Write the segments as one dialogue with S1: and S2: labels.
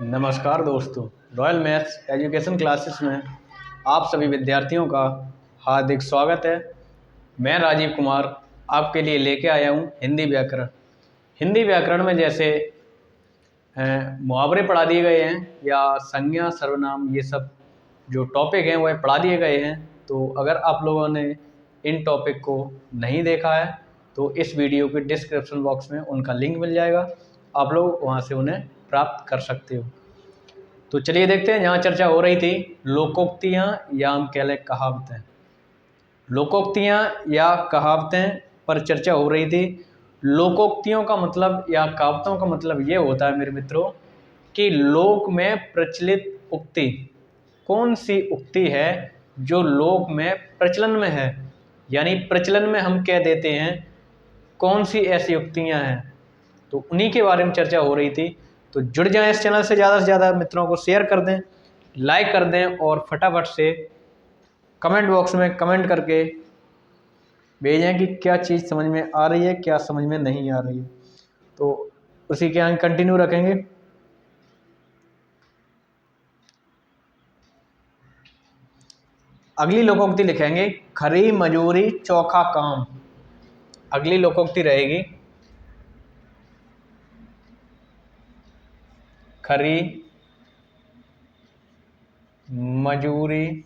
S1: नमस्कार दोस्तों, royal maths education classes में आप सभी विद्यार्थियों का हार्दिक स्वागत है। मैं राजीव कुमार आपके लिए लेके आया हूँ हिंदी व्याकरण। हिंदी व्याकरण में जैसे मुहावरे पढ़ा दिए गए हैं या संज्ञा सर्वनाम, ये सब जो टॉपिक हैं वह पढ़ा दिए गए हैं। तो अगर आप लोगों ने इन टॉपिक को नहीं देखा है तो इस वीडियो के डिस्क्रिप्शन बॉक्स में उनका लिंक मिल जाएगा, आप लोग वहां से उन्हें प्राप्त कर सकते हो। तो चलिए देखते हैं। जहाँ चर्चा हो रही थी लोकोक्तियाँ या हम कह लें कहावतें, लोकोक्तियाँ या कहावतें पर चर्चा हो रही थी। लोकोक्तियों का मतलब या कहावतों का मतलब ये होता है मेरे मित्रों कि लोक में प्रचलित उक्ति, कौन सी उक्ति है जो लोक में प्रचलन में है, यानी प्रचलन में हम कह देते हैं, कौन सी ऐसी उक्तियाँ हैं। तो उन्हीं के बारे में चर्चा हो रही थी। तो जुड़ जाएं इस चैनल से ज़्यादा मित्रों को शेयर कर दें, लाइक कर दें और फटाफट से कमेंट बॉक्स में कमेंट करके भेजें कि क्या चीज़ समझ में आ रही है, क्या समझ में नहीं आ रही है। तो उसी के आगे कंटिन्यू रखेंगे। अगली लोकोक्ति लिखेंगे खरी मजूरी चौखा काम। अगली लोकोक्ति रहेगी खरी मजूरी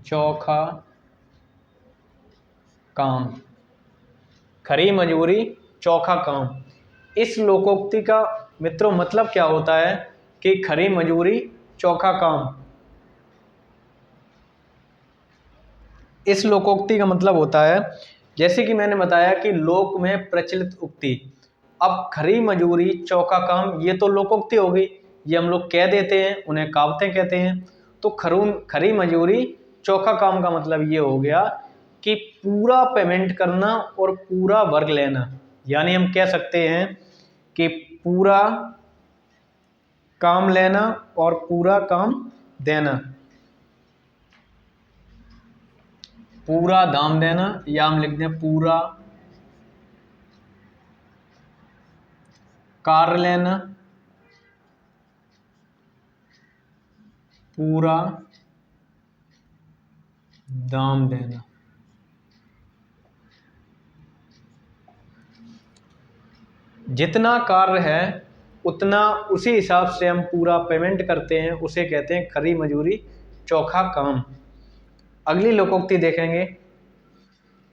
S1: चौखा काम। खरी मजूरी चौखा काम, इस लोकोक्ति का मित्रों मतलब क्या होता है कि खरी मजूरी चौखा काम। इस लोकोक्ति का मतलब होता है, जैसे कि मैंने बताया कि लोक में प्रचलित उक्ति। अब खरी मजूरी चौका काम ये तो लोकोक्ति हो गई, ये हम लोग कह देते हैं, उन्हें कहावतें कहते हैं। तो खरी मजूरी चौका काम का मतलब ये हो गया कि पूरा पेमेंट करना और पूरा वर्ग लेना, यानी हम कह सकते हैं कि पूरा काम लेना और पूरा काम देना, पूरा दाम देना, या हम लिखते हैं पूरा कार्य लेना, पूरा दाम देना। जितना कार्य है उतना उसी हिसाब से हम पूरा पेमेंट करते हैं, उसे कहते हैं खरी मजूरी चौखा काम। अगली लोकोक्ति देखेंगे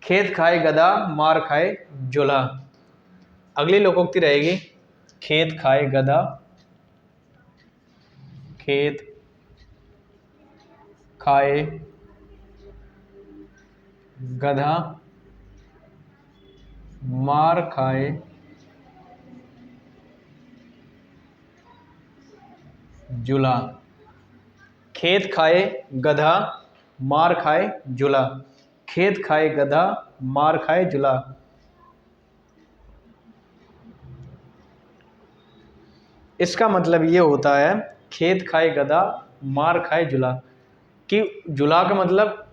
S1: खेत खाए गधा मार खाए जुल्हा। अगली लोकोक्ति रहेगी खेत खाए गधा, खेत खाए गधा मार खाए जुला। खेत खाए गधा मार खाए जुला, खेत खाए गधा मार खाए जुला। इसका मतलब ये होता है खेत खाए गधा मार खाए जुला, कि जुला का मतलब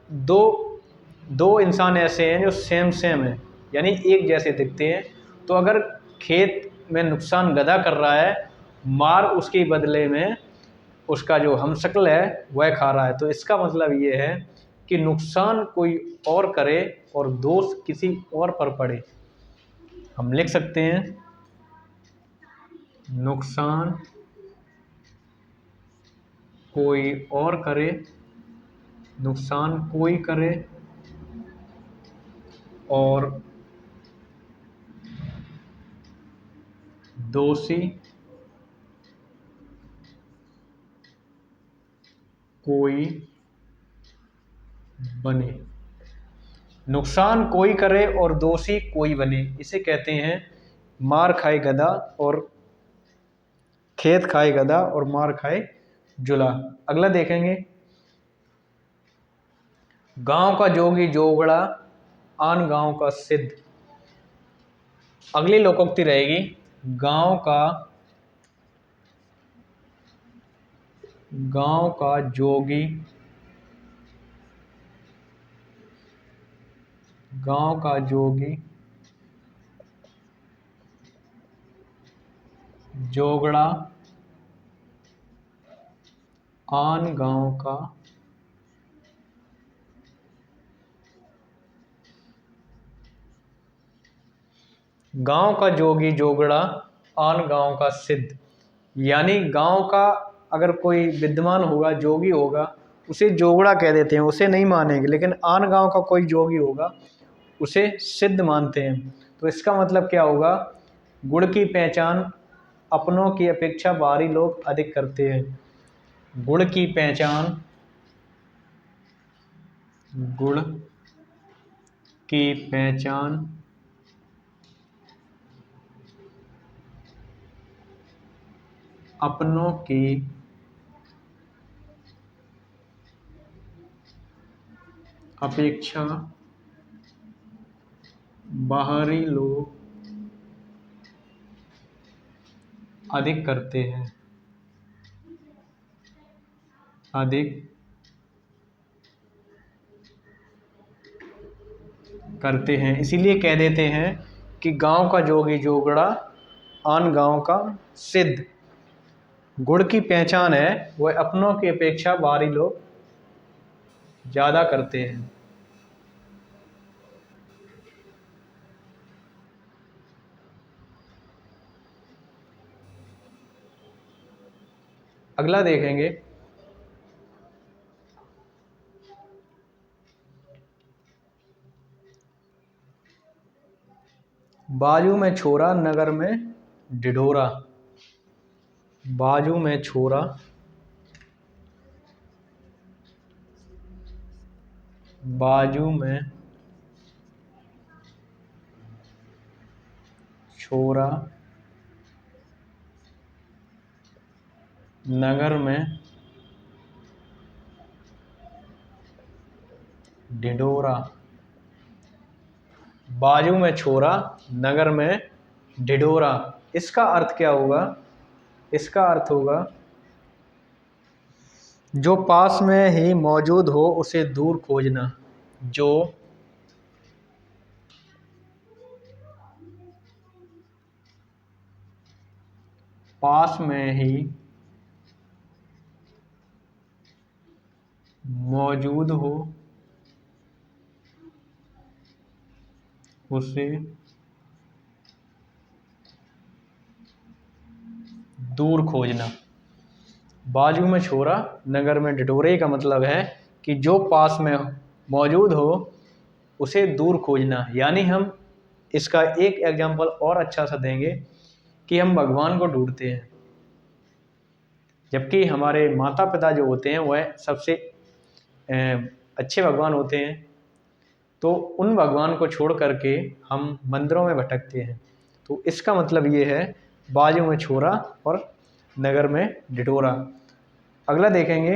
S1: दो इंसान ऐसे हैं जो सेम है, यानी एक जैसे दिखते हैं। तो अगर खेत में नुकसान गधा कर रहा है, मार उसके बदले में उसका जो हमशक्ल है वह खा रहा है। तो इसका मतलब ये है कि नुकसान कोई और करे और दोष किसी और पर पड़े। हम लिख सकते हैं नुकसान कोई और करे, नुकसान कोई करे और दोषी कोई बने। नुकसान कोई करे और दोषी कोई बने, इसे कहते हैं मार खाए गधा और खेत खाए गधा और मार खाए जुला। अगला देखेंगे गांव का जोगी जोगड़ा आन गांव का सिद्ध। अगली लोकोक्ति रहेगी गांव का जोगी, गांव का जोगी जोगड़ा आन गांव का गांव का जोगी जोगड़ा आन गांव का सिद्ध। यानी गांव का अगर कोई विद्वान होगा, जोगी होगा, उसे जोगड़ा कह देते हैं, उसे नहीं मानेंगे। लेकिन आन गांव का कोई जोगी होगा उसे सिद्ध मानते हैं। तो इसका मतलब क्या होगा? गुड़ की पहचान अपनों की अपेक्षा बाहरी लोग अधिक करते हैं। गुड़ की पहचान, गुड़ की पहचान अपनों की अपेक्षा बाहरी लोग अधिक करते हैं, अधिक करते हैं। इसीलिए कह देते हैं कि गांव का जोगी जोगड़ा आन गांव का सिद्ध। गुड़ की पहचान है वह अपनों की अपेक्षा बाहरी लोग ज़्यादा करते हैं। अगला देखेंगे, बाजू में छोरा नगर में ढिढोरा। बाजू में छोरा, बाजू में छोरा नगर में ढिढोरा। बाजू में छोरा नगर में ढिढोरा, इसका अर्थ क्या होगा? इसका अर्थ होगा जो पास में ही मौजूद हो उसे दूर खोजना। जो पास में ही मौजूद हो उसे दूर खोजना। बाजू में छोरा नगर में ढिढोरे का मतलब है कि जो पास में मौजूद हो उसे दूर खोजना। यानी हम इसका एक एग्जाम्पल और अच्छा सा देंगे कि हम भगवान को ढूंढते हैं, जबकि हमारे माता पिता जो होते हैं वह सबसे अच्छे भगवान होते हैं। तो उन भगवान को छोड़ करके हम मंदिरों में भटकते हैं। तो इसका मतलब ये है, बाजू में छोरा और नगर में ढिढोरा। अगला देखेंगे,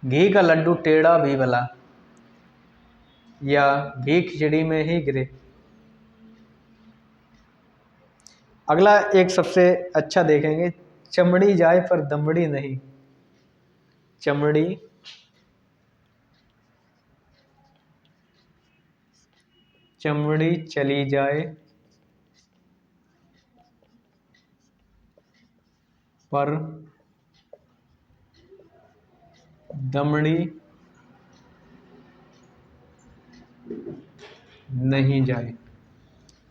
S1: घी का लड्डू टेढ़ा भी भला, या घी खिचड़ी में ही गिरे। अगला एक सबसे अच्छा देखेंगे, चमड़ी जाए पर दमड़ी नहीं। चमड़ी चमड़ी चली जाए पर दमड़ी नहीं जाए।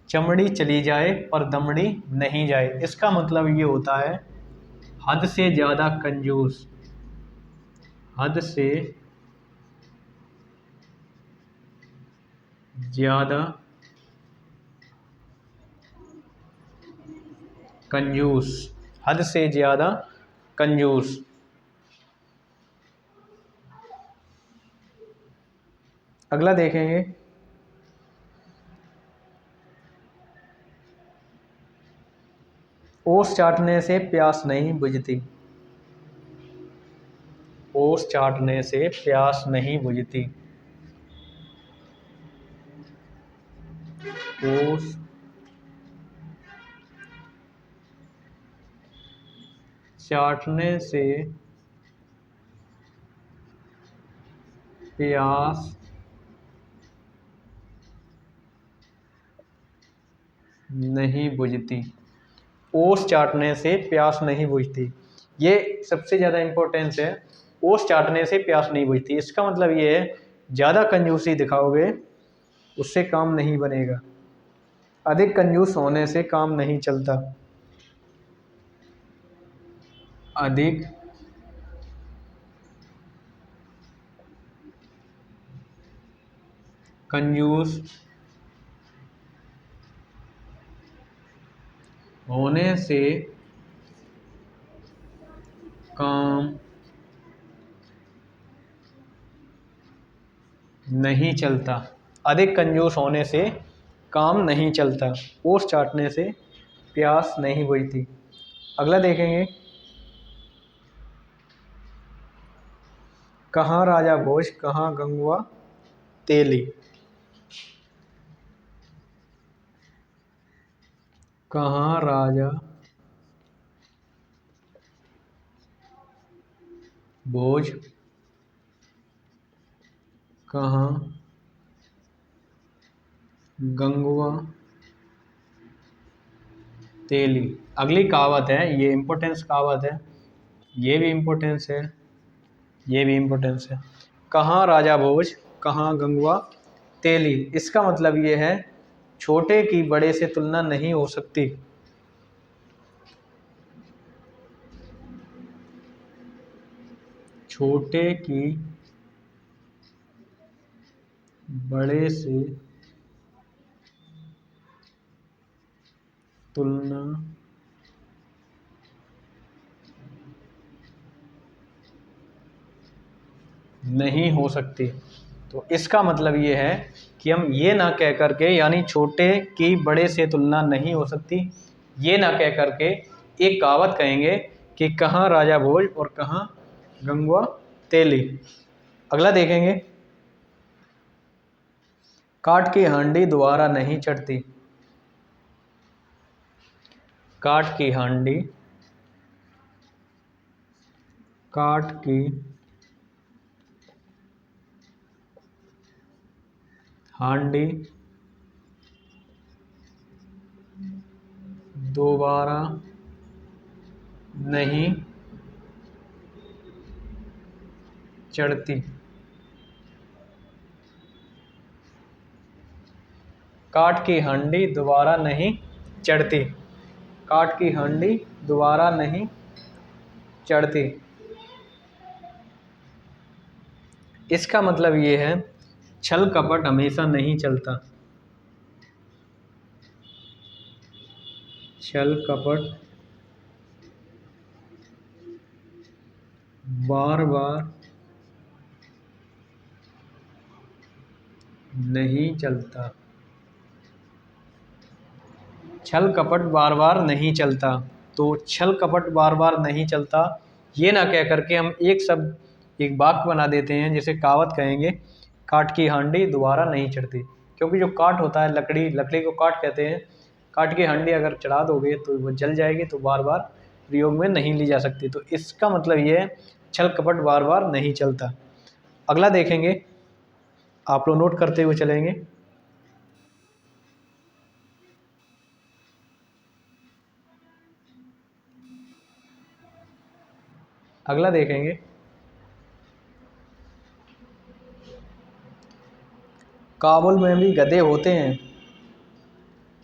S1: चमड़ी चली जाए पर दमड़ी नहीं जाए, इसका मतलब ये होता है हद से ज़्यादा कंजूस। हद से ज़्यादा कंजूस। हद से ज़्यादा कंजूस। अगला देखेंगे, ओस चाटने से प्यास नहीं बुझती। ओस चाटने से प्यास नहीं बुझती। ओस चाटने से प्यास नहीं बुझती, ओस चाटने से प्यास नहीं बुझती। ये सबसे ज़्यादा इम्पोर्टेंस है, ओस चाटने से प्यास नहीं बुझती। इसका मतलब ये है ज़्यादा कंजूसी दिखाओगे उससे काम नहीं बनेगा, अधिक कंजूस होने से काम नहीं चलता। अधिक कंजूस होने से काम नहीं चलता, अधिक कंजूस होने से काम नहीं चलता, ओस चाटने से प्यास नहीं बुझती। अगला देखेंगे, कहाँ राजा भोज कहाँ गंगवा तेली। कहाँ राजा भोज कहाँ गंगवा तेली। अगली कहावत है, ये इम्पोर्टेंस कहावत है, ये भी इम्पोर्टेंस है, ये भी इम्पोर्टेंस है। कहाँ राजा भोज कहाँ गंगवा तेली। इसका मतलब ये है छोटे की बड़े से तुलना नहीं हो सकती। छोटे की बड़े से तुलना नहीं हो सकती। तो इसका मतलब ये है कि हम ये ना कह करके, यानी छोटे की बड़े से तुलना नहीं हो सकती, ये ना कह करके एक कहावत कहेंगे कि कहाँ राजा भोज और कहाँ गंगवा तेली। अगला देखेंगे, काठ की हांडी दोबारा नहीं चढ़ती। काठ की हांडी, काठ की हांडी दोबारा नहीं चढ़ती। काठ की हांडी दोबारा नहीं चढ़ती। काठ की हांडी दोबारा नहीं चढ़ती। इसका मतलब ये है छल कपट हमेशा नहीं चलता। छल कपट बार बार नहीं चलता। छल कपट बार बार नहीं चलता। तो छल कपट बार बार नहीं चलता, ये ना कह करके हम एक शब्द एक वाक्य बना देते हैं, जैसे कहावत कहेंगे, काठ की हांडी दोबारा नहीं चढ़ती। क्योंकि जो काठ होता है, लकड़ी, लकड़ी को काठ कहते हैं। काठ की हांडी अगर चढ़ा दोगे तो वो जल जाएगी, तो बार बार प्रयोग में नहीं ली जा सकती। तो इसका मतलब ये है छल कपट बार बार नहीं चलता। अगला देखेंगे, आप लोग नोट करते हुए चलेंगे। अगला देखेंगे, काबुल में भी गधे होते हैं।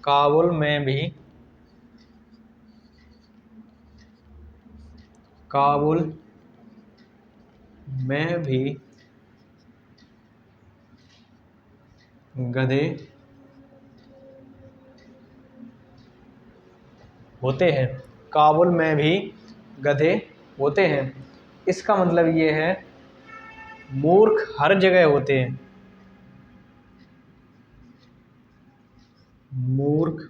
S1: काबुल में भी, काबुल में भी गधे होते हैं। काबुल में भी गधे होते हैं। इसका मतलब ये है मूर्ख हर जगह होते हैं। मूर्ख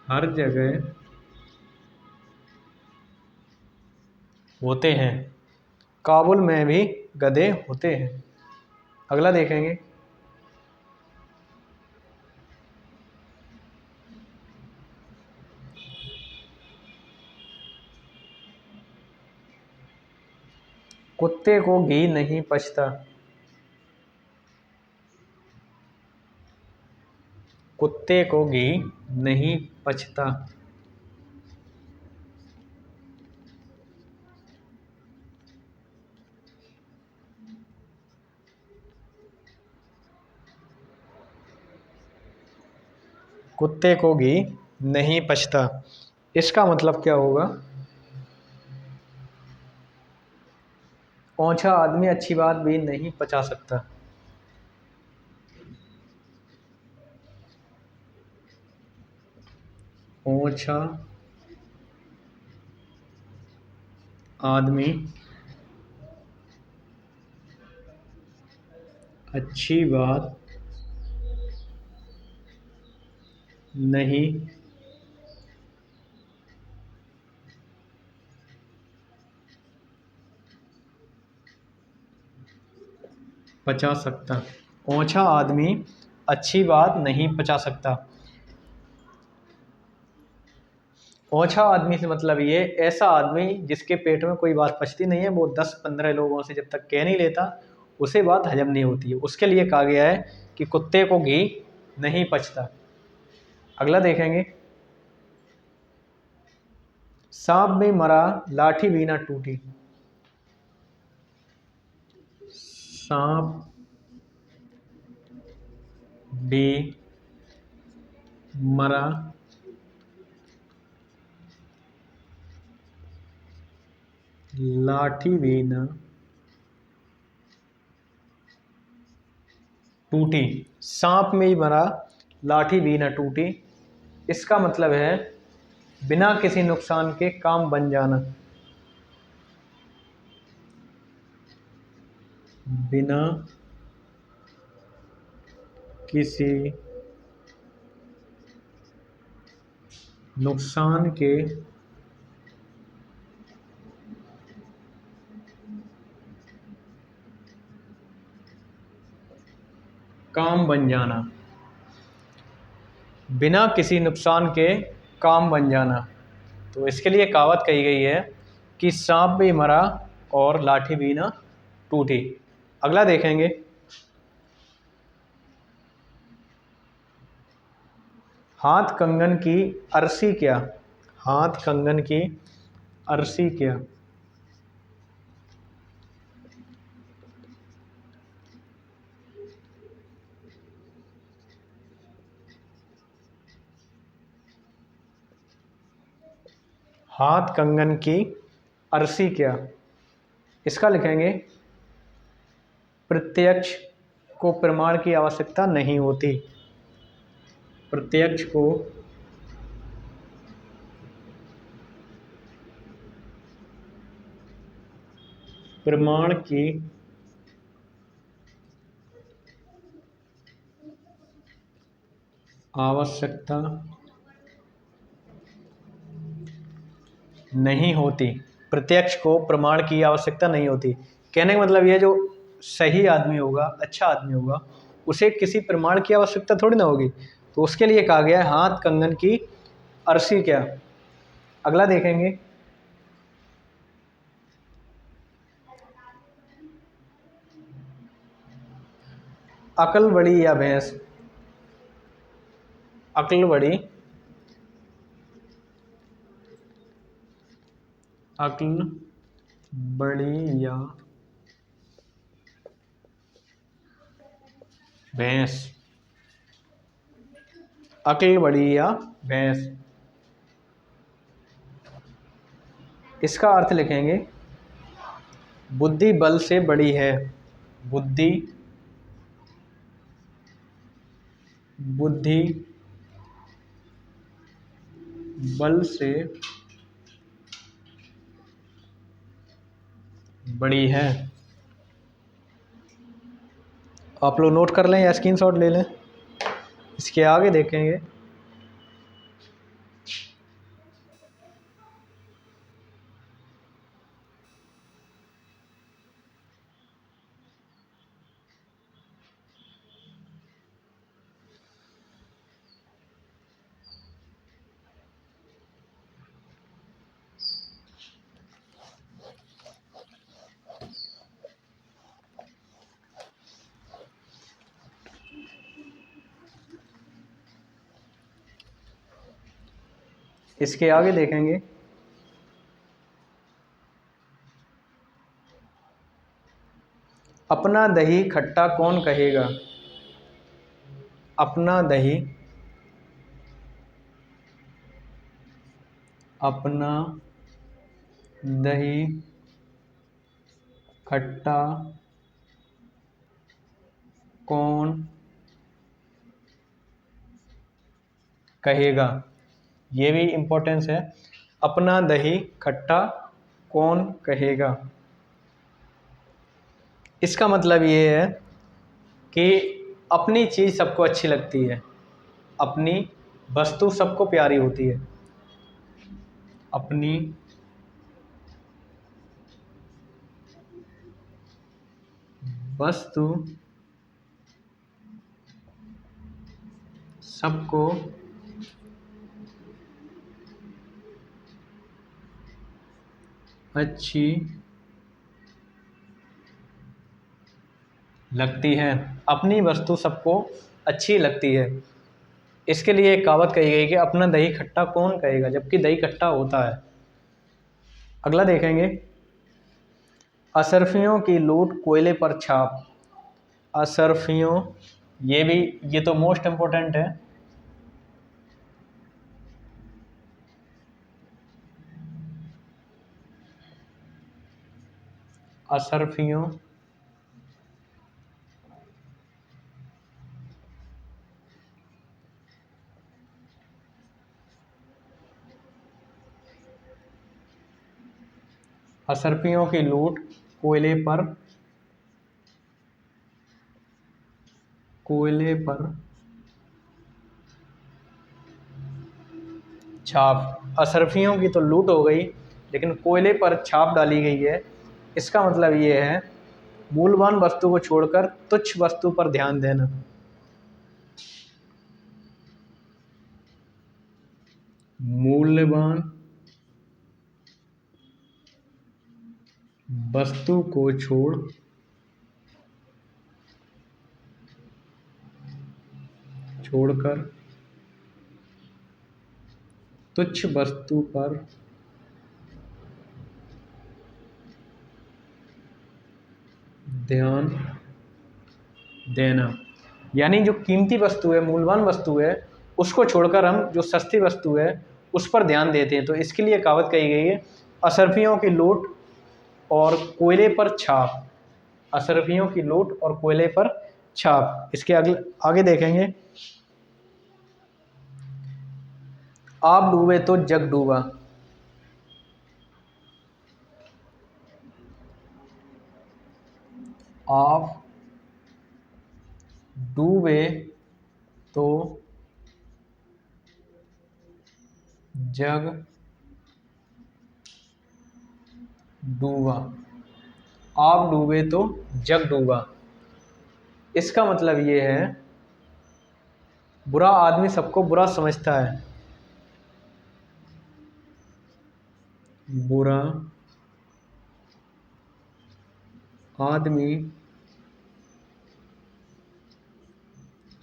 S1: हर जगह होते हैं। काबुल में भी गधे होते हैं। अगला देखेंगे, कुत्ते को घी नहीं पचता। कुत्ते को घी नहीं पचता। कुत्ते को घी नहीं पचता, इसका मतलब क्या होगा? ओछा आदमी अच्छी बात भी नहीं पचा सकता। ओछा आदमी अच्छी बात नहीं पचा सकता। ओछा आदमी अच्छी बात नहीं पचा सकता। ओछा आदमी से मतलब ये ऐसा आदमी जिसके पेट में कोई बात पचती नहीं है, वो 10-15 लोगों से जब तक कह नहीं लेता उसे बात हजम नहीं होती है, उसके लिए कहा गया है कि कुत्ते को घी नहीं पचता। अगला देखेंगे, सांप भी मरा लाठी भी ना टूटी। सांप भी मरा लाठी भी ना टूटी। सांप में ही मरा लाठी भी ना टूटी, इसका मतलब है बिना किसी नुकसान के काम बन जाना। बिना किसी नुकसान के काम बन जाना। बिना किसी नुकसान के काम बन जाना, तो इसके लिए कहावत कही गई है कि सांप भी मरा और लाठी भी ना टूटी। अगला देखेंगे, हाथ कंगन की अरसी क्या। हाथ कंगन की अरसी क्या। हाथ कंगन की अरसी क्या, इसका लिखेंगे प्रत्यक्ष को प्रमाण की आवश्यकता नहीं होती। प्रत्यक्ष को प्रमाण की आवश्यकता नहीं होती। प्रत्यक्ष को प्रमाण की आवश्यकता नहीं होती, कहने का मतलब ये जो सही आदमी होगा, अच्छा आदमी होगा, उसे किसी प्रमाण की आवश्यकता थोड़ी ना होगी, तो उसके लिए कहा गया है हाथ कंगन की अरसी क्या। अगला देखेंगे, अकल बड़ी या भैंस। अकल बड़ी, अकल बड़ी या भैंस। अकल बड़ी या भैंस, इसका अर्थ लिखेंगे बुद्धि बल से बड़ी है। बुद्धि बुद्धि बल से बड़ी है। आप लोग नोट कर लें या स्क्रीनशॉट ले लें। इसके आगे देखेंगे, इसके आगे देखेंगे, अपना दही खट्टा कौन कहेगा। अपना दही, अपना दही खट्टा कौन कहेगा। ये भी इम्पोर्टेंस है, अपना दही खट्टा कौन कहेगा। इसका मतलब ये है कि अपनी चीज़ सबको अच्छी लगती है, अपनी वस्तु सबको प्यारी होती है। अपनी वस्तु सबको अच्छी लगती है। अपनी वस्तु सबको अच्छी लगती है। इसके लिए एक कहावत कही गई कि अपना दही खट्टा कौन कहेगा, जबकि दही खट्टा होता है। अगला देखेंगे, अशर्फियों की लूट कोयले पर छाप। अशर्फियों, ये तो मोस्ट इम्पोर्टेंट है। अशर्फियों अशर्फियों की लूट कोयले पर छाप। अशर्फियों की तो लूट हो गई, लेकिन कोयले पर छाप डाली गई है। इसका मतलब ये है, मूल्यवान वस्तु को छोड़कर तुच्छ वस्तु पर ध्यान देना। मूल्यवान वस्तु को छोड़कर तुच्छ वस्तु पर ध्यान देना। यानी जो कीमती वस्तु है, मूल्यवान वस्तु है, उसको छोड़कर हम जो सस्ती वस्तु है उस पर ध्यान देते हैं। तो इसके लिए कहावत कही गई है, अशर्फियों की लूट और कोयले पर छाप। अशर्फियों की लूट और कोयले पर छाप। इसके आगे देखेंगे, आप डूबे तो जग डूबा। आप डूबे तो जग डूबा। आप डूबे तो जग डूबा। इसका मतलब ये है, बुरा आदमी सबको बुरा समझता है। बुरा आदमी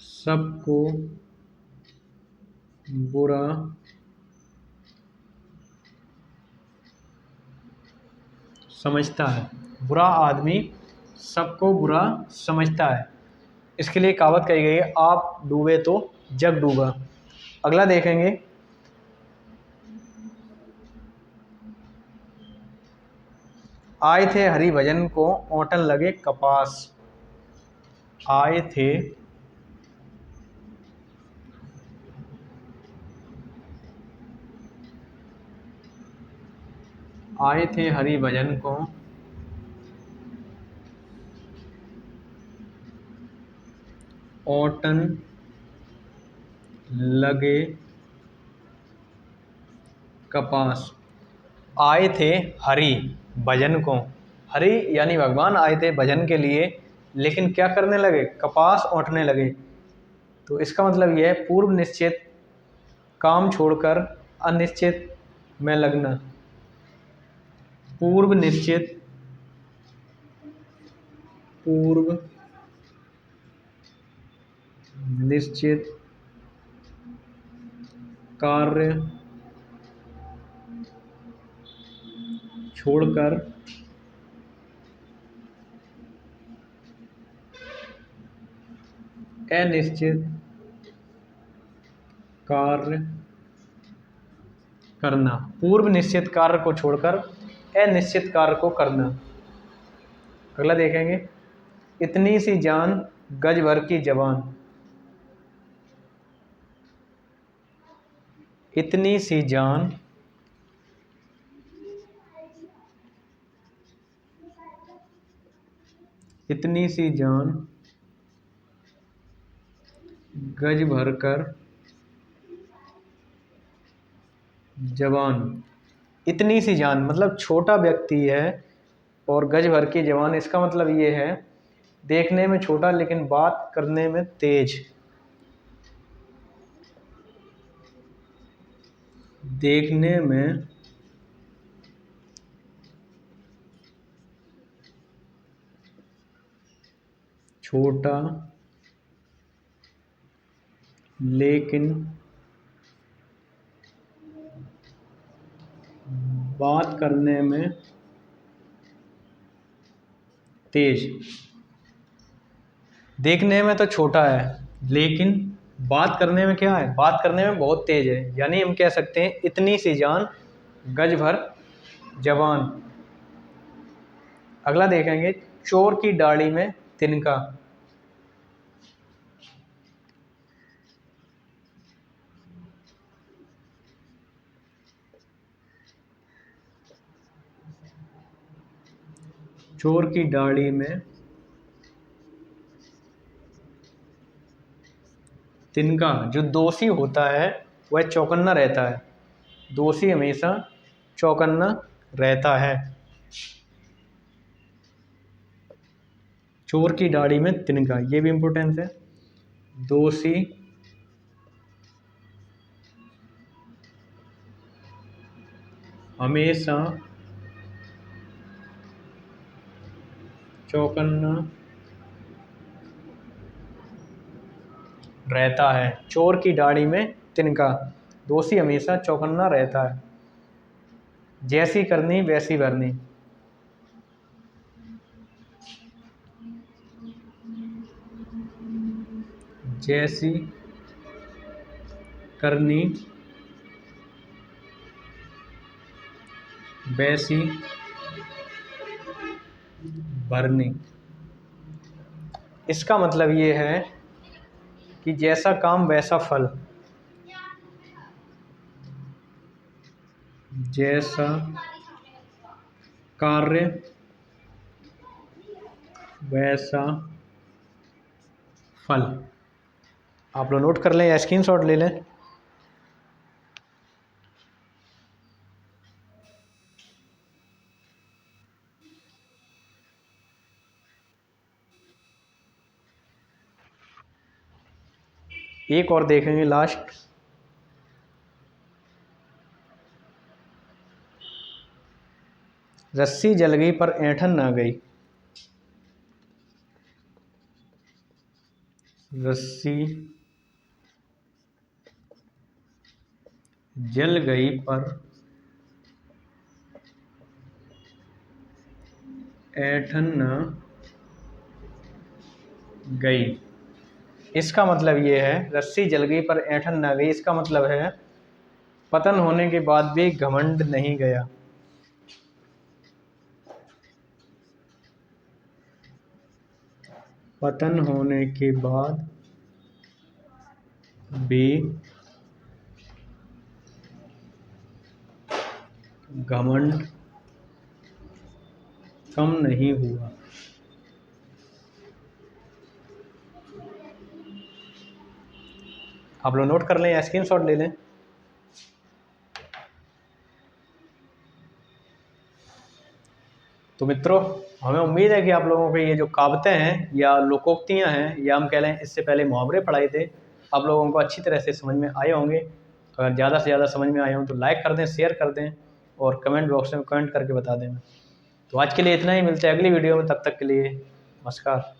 S1: सबको बुरा समझता है। बुरा आदमी सबको बुरा समझता है। इसके लिए कहावत कही गई है, आप डूबे तो जग डूबा। अगला देखेंगे, आए थे हरि भजन को ओटन लगे कपास। आए थे हरि भजन को ओटन लगे कपास। आए थे हरि भजन को। हरि यानी भगवान आए थे भजन के लिए, लेकिन क्या करने लगे, कपास ओटने लगे। तो इसका मतलब यह है, पूर्व निश्चित काम छोड़कर अनिश्चित में लगना। पूर्व निश्चित कार्य छोड़कर अनिश्चित कार्य करना, पूर्व निश्चित कार्य को छोड़कर अनिश्चित कार्य को करना। अगला देखेंगे, इतनी सी जान गज भर की जवान। इतनी सी जान इतनी सी जान गज भर कर जवान। इतनी सी जान मतलब छोटा व्यक्ति है और गज भर की जवान, इसका मतलब ये है देखने में छोटा लेकिन बात करने में तेज। देखने में छोटा लेकिन बात करने में तेज। देखने में तो छोटा है लेकिन बात करने में क्या है, बात करने में बहुत तेज है। यानी हम कह सकते हैं इतनी सी जान गज भर जवान। अगला देखेंगे, चोर की दाढ़ी में तिनका। चोर की दाढ़ी में तिनका, जो दोषी होता है वह चौकन्ना रहता है। दोषी हमेशा चौकन्ना रहता है। चोर की दाढ़ी में तिनका, ये भी इंपॉर्टेंस है। दोषी हमेशा चौकन्ना रहता है। चोर की दाढ़ी में तिनका, दोषी हमेशा चौकन्ना रहता है। जैसी करनी वैसी भरनी। जैसी करनी वैसी भरनी। इसका मतलब ये है कि जैसा काम वैसा फल। जैसा कार्य वैसा फल। आप लोग नोट कर लें या स्क्रीनशॉट ले लें। एक और देखेंगे लास्ट, रस्सी जल गई पर ऐंठन ना गई। रस्सी जल गई पर ऐंठन ना गई। इसका मतलब ये है, रस्सी जल गई पर ऐंठन ना गई, इसका मतलब है पतन होने के बाद भी घमंड नहीं गया। पतन होने के बाद भी घमंड कम नहीं हुआ। आप लोग नोट कर लें या स्क्रीनशॉट ले लें। तो मित्रों, हमें उम्मीद है कि आप लोगों को ये जो कहावतें हैं या लोकोक्तियाँ हैं या हम कह लें इससे पहले मुहावरे पढ़ाए थे, आप लोगों को अच्छी तरह से समझ में आए होंगे। अगर ज़्यादा से ज़्यादा समझ में आए हों तो लाइक कर दें, शेयर कर दें और कमेंट बॉक्स में कमेंट करके बता दें। तो आज के लिए इतना ही, मिलते हैं अगली वीडियो में, तब तक के लिए नमस्कार।